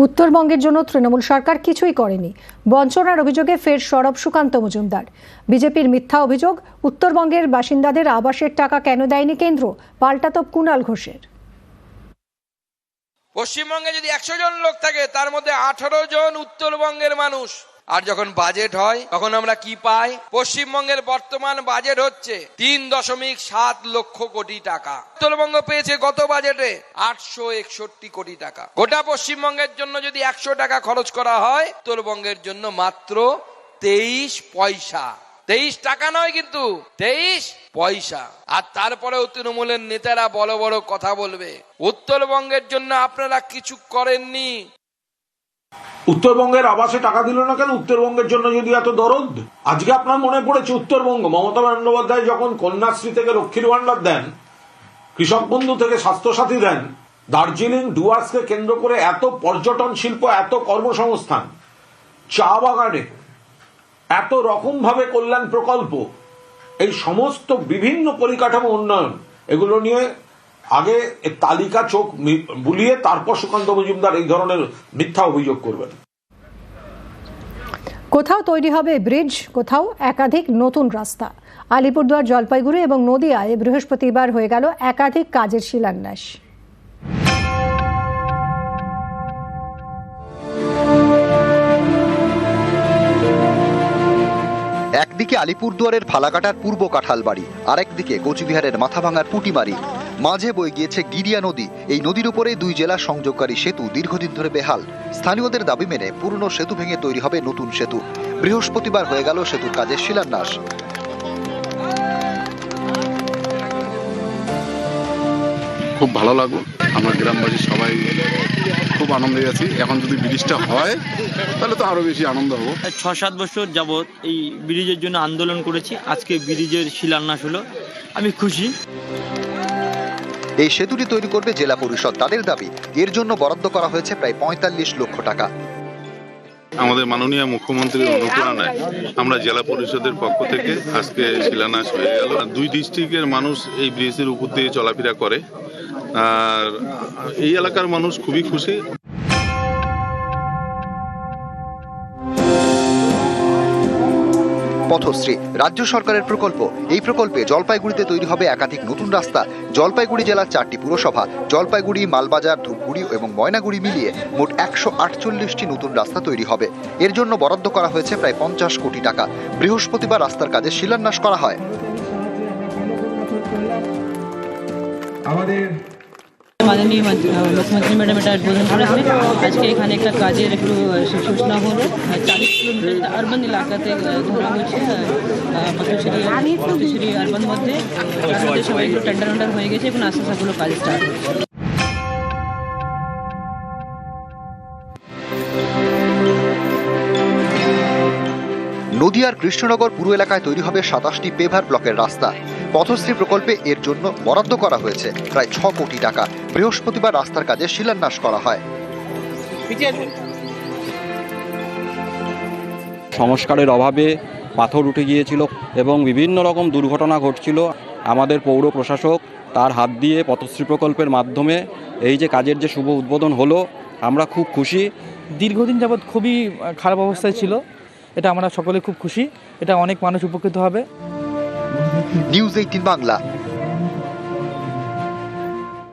উত্তরবঙ্গের জন্য তৃণমূল সরকার কিছুই করেনি, বঞ্চনার অভিযোগে ফের সরব সুকান্ত মজুমদার। বিজেপির মিথ্যা অভিযোগ, উত্তরবঙ্গের বাসিন্দাদের আবাসের টাকা কেন দেয়নি কেন্দ্র, পাল্টাতপ কুণাল ঘোষের। পশ্চিমবঙ্গে যদি 100 জন লোক থাকে তার মধ্যে 18 জন উত্তরবঙ্গের মানুষ। আর যখন বাজেট হয় তখন আমরা কি পাই? পশ্চিমবঙ্গের বর্তমান বাজেট হচ্ছে 3.7 লক্ষ কোটি টাকা। উত্তরবঙ্গ পেয়েছে গত বাজেটে 861 কোটি টাকা। গোটা পশ্চিমবঙ্গের জন্য যদি 100 টাকা খরচ করা হয়, উত্তরবঙ্গের জন্য মাত্র 23 পয়সা। 23 টাকা নয়, কিন্তু 23 পয়সা। আর তারপরেও তৃণমূলের নেতারা বড় বড় কথা বলবে। উত্তরবঙ্গের জন্য আপনারা কিছু করেননি। উত্তরবঙ্গের আবাসে টাকা দিল না কেন? উত্তরবঙ্গের জন্য যদি এত দরদ, আজকে আপনার মনে পড়েছে উত্তরবঙ্গ মমতা বন্দ্যোপাধ্যায় যখন কন্যাশ্রী থেকে লক্ষ্মীর ভান্ডার দেন, কৃষক বন্ধু থেকে স্বাস্থ্যসাথী দেন, দার্জিলিং ডুয়ার্সকে কেন্দ্র করে এত পর্যটন শিল্প, এত কর্মসংস্থান, চা বাগানে এত রকম ভাবে কল্যাণ প্রকল্প, এই সমস্ত বিভিন্ন পরিকাঠামো উন্নয়ন, এগুলো নিয়ে আগে তালিকা চোখ বুলিয়ে তারপর সুকান্ত মজুমদার এই ধরনের মিথ্যা অভিযোগ করবেন। কোথাও তৈরি হবে ব্রিজ, কোথাও একাধিক নতুন রাস্তা। আলিপুরদুয়ার, জলপাইগুড়ি এবং নদিয়ায় বৃহস্পতিবার হয়ে গেল একাধিক কাজের শিলান্যাস। একদিকে আলিপুরদুয়ারের ফালাকাটার পূর্ব কাঁঠালবাড়ি, আরেকদিকে কোচবিহারের মাথাভাঙার পুটিমারি। মাঝে বয়ে গিয়েছে গিরিয়া নদী। এই নদীর উপরে দুই জেলা সংযোগকারী সেতু দীর্ঘদিন ধরে বেহাল। স্থানীয়দের দাবি মেনে পুরনো সেতু ভেঙে তৈরি হবে নতুন সেতু। বৃহস্পতিবার হয়ে গেল সেতুর কাজের শিলান্যাস। খুব ভালো লাগলো, আমরা গ্রামবাসী সবাই খুব আনন্দে আছি। এখন যদি ব্রিজটা হয় তাহলে তো আরো বেশি আনন্দ হবো। 6-7 বছর যাবৎ এই ব্রিজের জন্য আন্দোলন করেছি, আজকে ব্রিজের শিলান্যাস হলো, আমি খুশি। এই সেতুটি তৈরি করবে জেলা পরিষদ। তাদের দাবি, এর জন্য বরাদ্দ করা হয়েছে প্রায় 45 লক্ষ টাকা। আমাদের মাননীয় মুখ্যমন্ত্রীর অনুপ্রেরণায় আমরা জেলা পরিষদের পক্ষ থেকে আজকে শিলান্যাস হয়ে গেল। 2 ডিস্ট্রিক্টের মানুষ এই ব্রিজের উপর দিয়ে চলাফেরা করে, আর এই এলাকার মানুষ খুবই খুশি। পথশ্রী রাজ্য সরকারের প্রকল্প। এই প্রকল্পে জলপাইগুড়িতে তৈরি হবে একাধিক নতুন রাস্তা। জলপাইগুড়ি জেলার 4টি পুরসভা, জলপাইগুড়ি, মালবাজার, ধূপগুড়ি এবং ময়নাগুড়ি মিলিয়ে মোট 148টি নতুন রাস্তা তৈরি হবে। এর জন্য বরাদ্দ করা হয়েছে প্রায় 50 কোটি টাকা। বৃহস্পতিবার রাস্তার কাজে শিলান্যাস করা হয়। মাননীয় মুখ্যমন্ত্রী ম্যাডাম এটা উদ্বোধন করেছে। আজকে এখানে একটা কাজের একটু সূচনা হলো। 40 কিলোমিটার আরবান এলাকাতে ধরা হয়েছে, পথশ্রী আরবান মধ্যে সবাই একটু টেন্ডার হয়ে গেছে, এখন আস্তে আস্তে কাজ স্টার্ট হচ্ছে। নদিয়ার কৃষ্ণনগর পুর এলাকায় তৈরি হবে 27টি পেভার ব্লকের রাস্তা। পথশ্রী প্রকল্পে এর জন্য বরাদ্দ করা হয়েছে প্রায় 6 কোটি টাকা। বৃহস্পতিবার রাস্তার কাজে শিলান্যাস করা হয়। সংস্কারের অভাবে পাথর উঠে গিয়েছিল এবং বিভিন্ন রকম দুর্ঘটনা ঘটছিল। আমাদের পৌর প্রশাসক তার হাত দিয়ে পথশ্রী প্রকল্পের মাধ্যমে এই যে কাজের যে শুভ উদ্বোধন হলো, আমরা খুব খুশি। দীর্ঘদিন যাবৎ খুবই খারাপ অবস্থায় ছিল, এটা আমরা সকলে খুব খুশি, এটা অনেক মানুষ উপকৃত হবে। নিউজ 18 বাংলা।